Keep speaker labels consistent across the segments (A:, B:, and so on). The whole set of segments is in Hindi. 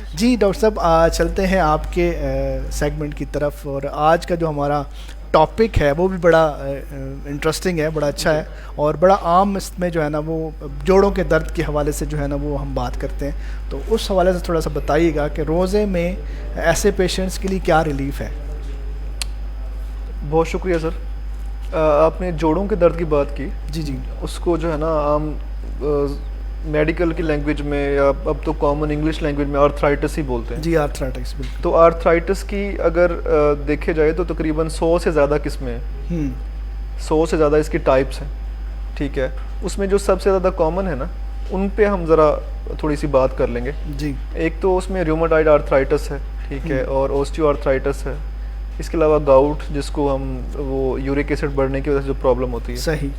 A: जी डॉक्टर साहब, चलते हैं आपके सेगमेंट की तरफ। और आज का जो हमारा टॉपिक है वो भी बड़ा इंटरेस्टिंग है, बड़ा अच्छा है और बड़ा आम इसमें जो है ना वो जोड़ों के दर्द के हवाले से जो है ना वो हम बात करते हैं। तो उस हवाले से थोड़ा सा बताइएगा कि रोज़े में ऐसे पेशेंट्स के लिए क्या रिलीफ है।
B: बहुत शुक्रिया सर। आपने जोड़ों के दर्द की बात की।
A: जी जी।
B: उसको जो है ना आम मेडिकल की लैंग्वेज में या अब तो कॉमन इंग्लिश लैंग्वेज में आर्थराइटिस ही बोलते हैं।
A: जी आर्थराइटिस, बिल्कुल।
B: तो आर्थराइटिस की अगर देखे जाए तो तकरीबन 100 से ज़्यादा किस्में हैं। 100 से ज़्यादा इसकी टाइप्स हैं, ठीक है। उसमें जो सबसे ज़्यादा कॉमन है ना, उन पे हम ज़रा थोड़ी सी बात कर लेंगे।
A: जी।
B: एक तो उसमें रूमेटॉइड आर्थराइटिस है, ठीक है, और ऑस्टियोआर्थराइटिस है। इसके अलावा गाउट, जिसको हम वो यूरिक एसिड बढ़ने की वजह से जो प्रॉब्लम होती है,
A: सही,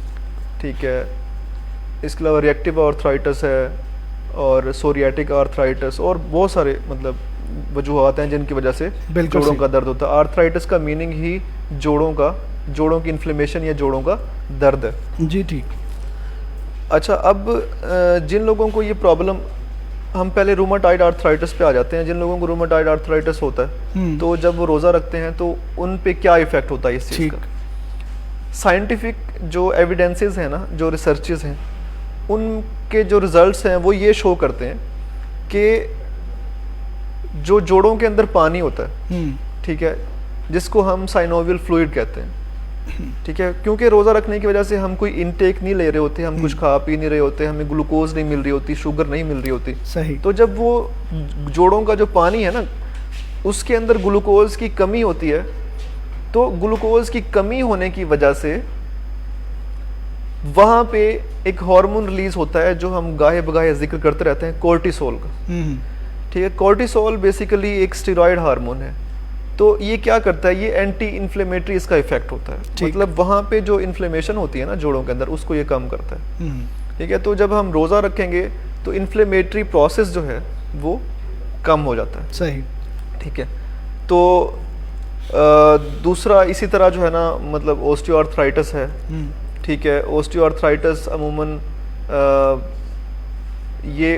B: ठीक है। इसके अलावा रिएक्टिव आर्थराइटिस है और सोरियाटिक आर्थराइटिस और बहुत सारे मतलब वजूहात हैं जिनकी वजह से जोड़ों का दर्द होता है। आर्थराइटिस का मीनिंग ही जोड़ों की इन्फ्लेमेशन या जोड़ों का दर्द है।
A: जी ठीक।
B: अच्छा, अब जिन लोगों को ये प्रॉब्लम, हम पहले रूमेटॉइड आर्थराइटिस पे आ जाते हैं। जिन लोगों को रूमेटॉइड आर्थराइटिस होता है तो जब वो रोज़ा रखते हैं तो उन पे क्या इफ़ेक्ट होता है इस चीज़ का। साइंटिफिक जो एविडेंसेस हैं ना, जो रिसर्चेस हैं, उनके जो रिजल्ट्स हैं वो ये शो करते हैं कि जो जोड़ों के अंदर पानी होता है, ठीक है, जिसको हम साइनोवियल फ्लूइड कहते हैं, ठीक है, क्योंकि रोज़ा रखने की वजह से हम कोई इनटेक नहीं ले रहे होते, हम कुछ खा पी नहीं रहे होते, हमें ग्लूकोज नहीं मिल रही होती, शुगर नहीं मिल रही होती।
A: सही।
B: तो जब वो जोड़ों का जो पानी है ना, उसके अंदर ग्लूकोज की कमी होती है, तो ग्लूकोज की कमी होने की वजह से वहाँ पे एक हार्मोन रिलीज होता है जो हम गाहे बगाहे जिक्र करते रहते हैं, कोर्टिसोल का, ठीक है। कोर्टिसोल बेसिकली एक स्टेरॉयड हार्मोन है। तो ये क्या करता है, ये एंटी इन्फ्लेमेटरी इसका इफेक्ट होता है, मतलब वहाँ पे जो इन्फ्लेमेशन होती है ना जोड़ों के अंदर, उसको ये कम करता है, ठीक है। तो जब हम रोज़ा रखेंगे तो इन्फ्लेमेटरी प्रोसेस जो है वो कम हो जाता है।
A: सही,
B: ठीक है। तो दूसरा इसी तरह जो है ना, मतलब ऑस्टियोआर्थराइटिस है, ठीक है। ऑस्टियोआर्थराइटिस अमूमन ये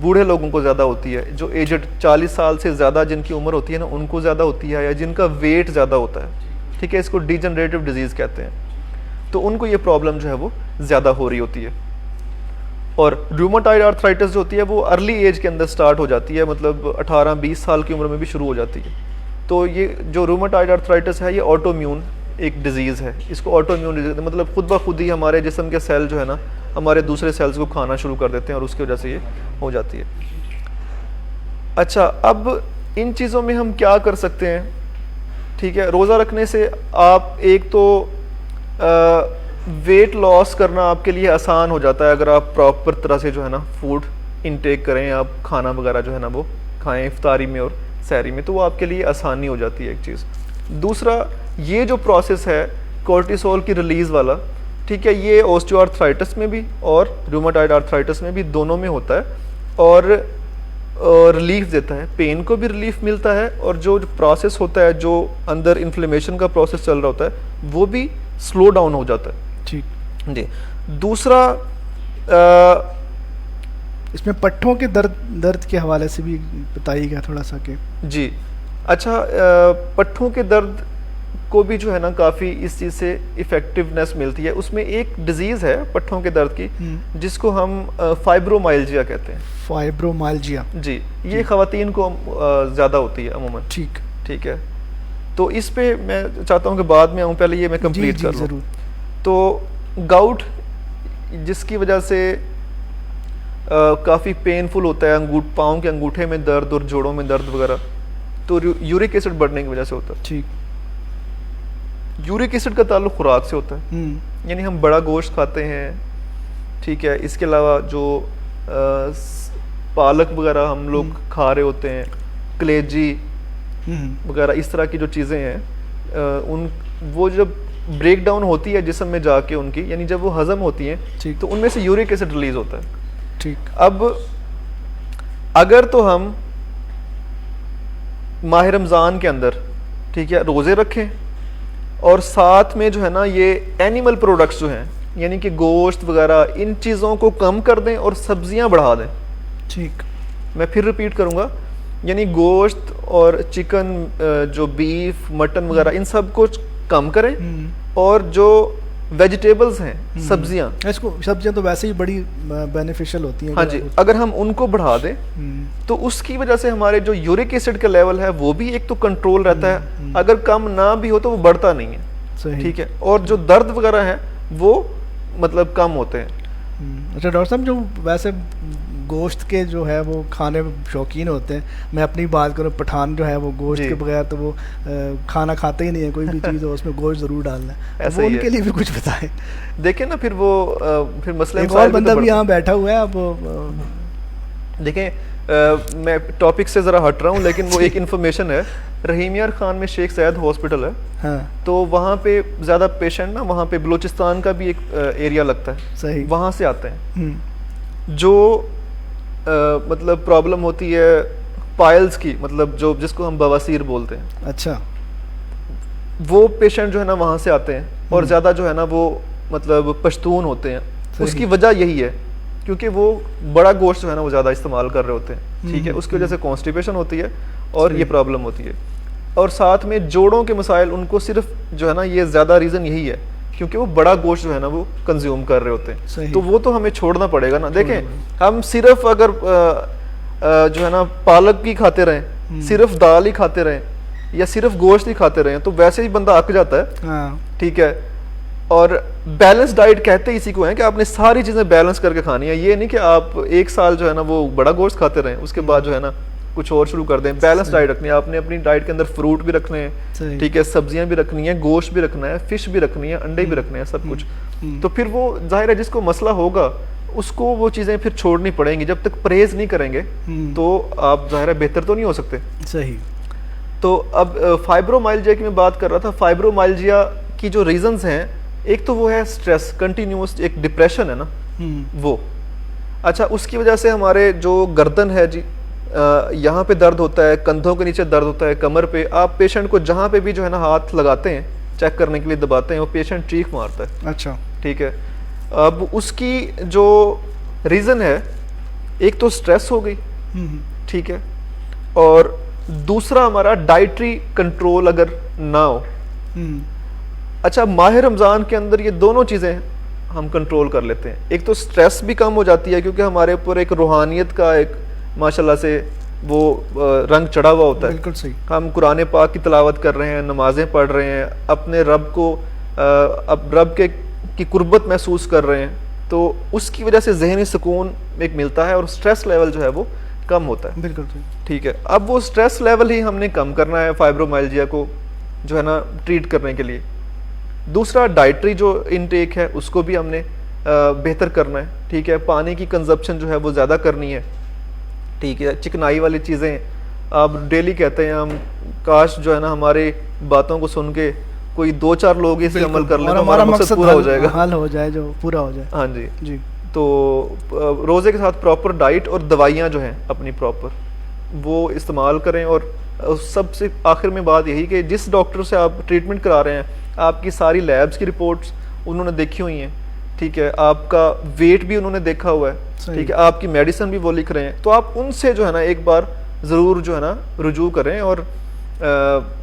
B: बूढ़े लोगों को ज़्यादा होती है, जो एजड 40 साल से ज़्यादा जिनकी उम्र होती है ना, उनको ज़्यादा होती है, या जिनका वेट ज़्यादा होता है, ठीक है, इसको डिजनरेटिव डिजीज़ कहते हैं। तो उनको ये प्रॉब्लम जो है वो ज़्यादा हो रही होती है। और रूमेटॉइड आर्थराइटिस जो होती है वो अर्ली एज के अंदर स्टार्ट हो जाती है, मतलब 18-20 साल की उम्र में भी शुरू हो जाती है। तो ये जो रूमेटॉइड आर्थराइटिस है ये ऑटोम्यून एक डिजीज़ है। इसको ऑटोम्यून डिजीज मतलब खुद ब खुद ही हमारे जिस्म के सेल जो है ना, हमारे दूसरे सेल्स को खाना शुरू कर देते हैं और उसकी वजह से ये हो जाती है। अच्छा, अब इन चीज़ों में हम क्या कर सकते हैं, ठीक है। रोज़ा रखने से आप एक तो वेट लॉस करना आपके लिए आसान हो जाता है, अगर आप प्रॉपर तरह से जो है ना फूड इनटेक करें, आप खाना वगैरह जो है ना वो खाएं इफ्तारी में और सहरी में, तो वो आपके लिए आसानी हो जाती है एक चीज़। दूसरा, ये जो प्रोसेस है कोर्टिसोल की रिलीज़ वाला, ठीक है, ये ऑस्टियोआर्थराइटिस में भी और रूमेटॉइड आर्थराइटिस में भी, दोनों में होता है और रिलीफ देता है, पेन को भी रिलीफ मिलता है, और जो प्रोसेस होता है, जो अंदर इन्फ्लेमेशन का प्रोसेस चल रहा होता है, वो भी स्लो डाउन हो जाता है।
A: ठीक
B: जी। दूसरा,
A: इसमें पट्ठों के दर्द के हवाले से भी बताइएगा थोड़ा सा कि।
B: जी। अच्छा, पट्ठों के दर्द को भी जो है ना काफ़ी इस चीज़ से इफ़ेक्टिवनेस मिलती है। उसमें एक डिजीज़ है पट्ठों के दर्द की, जिसको हम फाइब्रोमाइल्जिया कहते हैं।
A: फाइब्रोमाइल्जिया, जी,
B: ये ख़वातीन को ज़्यादा होती है अमूमन। ठीक है। तो इस पे मैं चाहता हूँ कि बाद में आऊँ, पहले ये मैं कंप्लीट कर लूँ। तो गाउट, जिसकी वजह से काफ़ी पेनफुल होता है, पाँव के अंगूठे में दर्द और जोड़ों में दर्द वगैरह, तो यूरिक एसिड बढ़ने की वजह से होता है।
A: ठीक।
B: यूरिक एसिड का ताल्लुक खुराक से होता है, यानी हम बड़ा गोश्त खाते हैं, ठीक है। इसके अलावा जो पालक वगैरह हम लोग खा रहे होते हैं, कलेजी वगैरह, इस तरह की जो चीज़ें हैं, वो जब ब्रेक डाउन होती है जिस्म में जाके उनकी, यानी जब वो हजम होती हैं, तो उनमें से यूरिक एसिड रिलीज होता है।
A: ठीक।
B: अब अगर तो हम माह रमज़ान के अंदर, ठीक है, रोज़े रखें और साथ में जो है ना ये एनिमल प्रोडक्ट्स जो हैं, यानी कि गोश्त वगैरह, इन चीज़ों को कम कर दें और सब्जियां बढ़ा दें,
A: ठीक,
B: मैं फिर रिपीट करूँगा, यानी गोश्त और चिकन, जो बीफ मटन वगैरह, इन सब को कम करें, और जो वेजिटेबल्स हैं, सब्जियां,
A: इसको सब्जियां तो वैसे ही बड़ी बेनिफिशियल होती हैं।
B: हाँ जी, अगर हम उनको बढ़ा दें तो उसकी वजह से हमारे जो यूरिक एसिड का लेवल है वो भी एक तो कंट्रोल रहता है, अगर कम ना भी हो तो वो बढ़ता नहीं है, ठीक है, और जो दर्द वगैरह है वो मतलब कम होते हैं।
A: अच्छा डॉक्टर साहब, जो वैसे गोश्त के जो है वो खाने शौकीन होते हैं, मैं अपनी बात करूँ, पठान जो है वो गोश्त के बगैर तो वो खाना खाते ही नहीं है, कोई भी चीज़ हो उसमें गोश्त ज़रूर डालना है, वो उनके लिए भी कुछ बताएं।
B: देखें ना, फिर वो फिर मसले
A: एक और बंदा भी यहाँ बैठा हुआ है। अब
B: देखें, मैं टॉपिक से ज़रा हट रहा हूँ, लेकिन वो एक इन्फॉर्मेशन है, रहीम यार खान में शेख ज़ायद हॉस्पिटल है, हाँ, तो वहाँ पे ज़्यादा पेशेंट ना, वहाँ पे बलूचिस्तान का भी एक एरिया लगता है, सही, वहाँ से आते हैं, जो मतलब प्रॉब्लम होती है पाइल्स की, मतलब जो जिसको हम बवासीर बोलते हैं।
A: अच्छा,
B: वो पेशेंट जो है ना वहाँ से आते हैं, और ज़्यादा जो है ना वो मतलब पश्तून होते हैं। उसकी वजह यही है क्योंकि वो बड़ा गोश्त जो है ना वो ज़्यादा इस्तेमाल कर रहे होते हैं, ठीक है, उसकी वजह से कॉन्स्टिपेशन होती है और ये प्रॉब्लम होती है। और साथ में जोड़ों के मसाइल, उनको सिर्फ जो है ना ये ज़्यादा रीज़न यही है क्योंकि वो बड़ा गोश्त जो है ना वो कंज्यूम कर रहे होते हैं, तो वो तो हमें छोड़ना पड़ेगा ना। देखें, हम सिर्फ अगर जो है ना पालक ही खाते रहें, सिर्फ दाल ही खाते रहें, या सिर्फ गोश्त ही खाते रहें, तो वैसे ही बंदा अक जाता है, ठीक है। और बैलेंस डाइट कहते इसी को है कि आपने सारी चीज़ें बैलेंस करके खानी है, ये नहीं कि आप एक साल जो है ना वो बड़ा गोश्त खाते रहें, उसके बाद जो है ना कुछ और शुरू कर दें। बैलेंस डाइट रखनी है आपने, अपनी डाइट के अंदर फ्रूट भी रखने हैं, ठीक है, सब्जियां भी रखनी है, गोश्त भी रखना है, फिश भी रखनी है, अंडे भी रखने हैं, सब कुछ। तो फिर वो जाहिर है जिसको मसला होगा उसको वो चीज़ें फिर छोड़नी पड़ेंगी। जब तक परहेज नहीं करेंगे तो आप जाहिर है बेहतर तो नहीं हो सकते। सही। तो अब फाइब्रोमाइल्जिया की मैं बात कर रहा था। फाइब्रोमाइल्जिया की जो रीजंस हैं, एक तो वो है स्ट्रेस, कंटिन्यूस एक डिप्रेशन है ना वो। अच्छा, उसकी वजह से हमारे जो गर्दन है जी, यहाँ पे दर्द होता है, कंधों के नीचे दर्द होता है, कमर पे। आप पेशेंट को जहाँ पे भी जो है ना हाथ लगाते हैं, चेक करने के लिए दबाते हैं, वो पेशेंट चीख मारता है। अच्छा, ठीक है। अब उसकी जो रीज़न है, एक तो स्ट्रेस हो गई, ठीक है, और दूसरा हमारा डाइटरी कंट्रोल अगर ना हो। अच्छा, माह रमज़ान के अंदर ये दोनों चीज़ें हम कंट्रोल कर लेते हैं। एक तो स्ट्रेस भी कम हो जाती है क्योंकि हमारे ऊपर एक रूहानियत का एक माशाल्लाह से वो रंग चढ़ा हुआ होता है। बिल्कुल सही। हम कुरान पाक की तिलावत कर रहे हैं, नमाजें पढ़ रहे हैं, अपने रब को अब रब के की कुर्बत महसूस कर रहे हैं, तो उसकी वजह से ज़हनी सुकून एक मिलता है और स्ट्रेस लेवल जो है वो कम होता है। बिल्कुल ठीक है। अब वो स्ट्रेस लेवल ही हमने कम करना है फाइब्रोमाइल्जिया को जो है ना ट्रीट करने के लिए। दूसरा, डाइटरी जो इनटेक है उसको भी हमने बेहतर करना है, ठीक है। पानी की कंजप्शन जो है वो ज़्यादा करनी है, ठीक है। चिकनाई वाली चीज़ें आप डेली कहते हैं, हम काश जो है ना हमारी बातों को सुन के कोई 2-4 लोग इस पे अमल कर लें तो हमारा मकसद पूरा हो जाएगा, हल हो जाए, जो पूरा हो जाए। हाँ जी जी। तो रोज़े के साथ प्रॉपर डाइट और दवाइयाँ जो हैं अपनी प्रॉपर वो इस्तेमाल करें। और सबसे आखिर में बात यही कि जिस डॉक्टर से आप ट्रीटमेंट करा रहे हैं, आपकी सारी लैब्स की रिपोर्ट्स उन्होंने देखी हुई हैं, ठीक है, आपका वेट भी उन्होंने देखा हुआ है, ठीक है, आपकी मेडिसिन भी वो लिख रहे हैं, तो आप उनसे जो है ना एक बार ज़रूर जो है ना रुजू करें और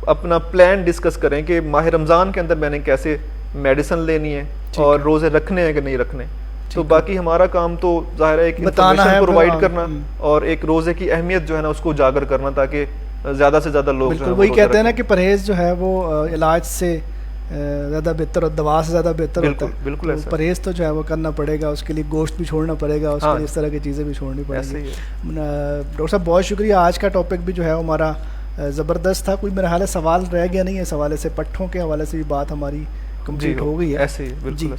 B: अपना प्लान डिस्कस करें कि माह रमज़ान के अंदर मैंने कैसे मेडिसिन लेनी है और रोज़े रखने हैं कि नहीं रखने। तो बाकी हमारा काम तो ज़ाहिर है एक इन्फॉर्मेशन प्रोवाइड करना और एक रोज़े की अहमियत जो है ना उसको उजागर करना, ताकि ज़्यादा से ज़्यादा लोग जो है
A: वही कहते हैं ना कि परहेज़ जो है वो इलाज से ज़्यादा बेहतर और दवा से ज़्यादा बेहतर होता है। बिल्कुल तो परहेज़ तो जो है वो करना पड़ेगा, उसके लिए गोश्त भी छोड़ना पड़ेगा, उसके लिए इस तरह की चीज़ें भी छोड़नी पड़ेगी। डॉक्टर साहब बहुत शुक्रिया। आज का टॉपिक भी जो है हमारा ज़बरदस्त था। कोई मेरा हाल सवाल रह गया नहीं है, इस हवाले से पट्ठों के हवाले से भी बात हमारी कंप्लीट हो गई है। ऐसे ही बिल्कुल।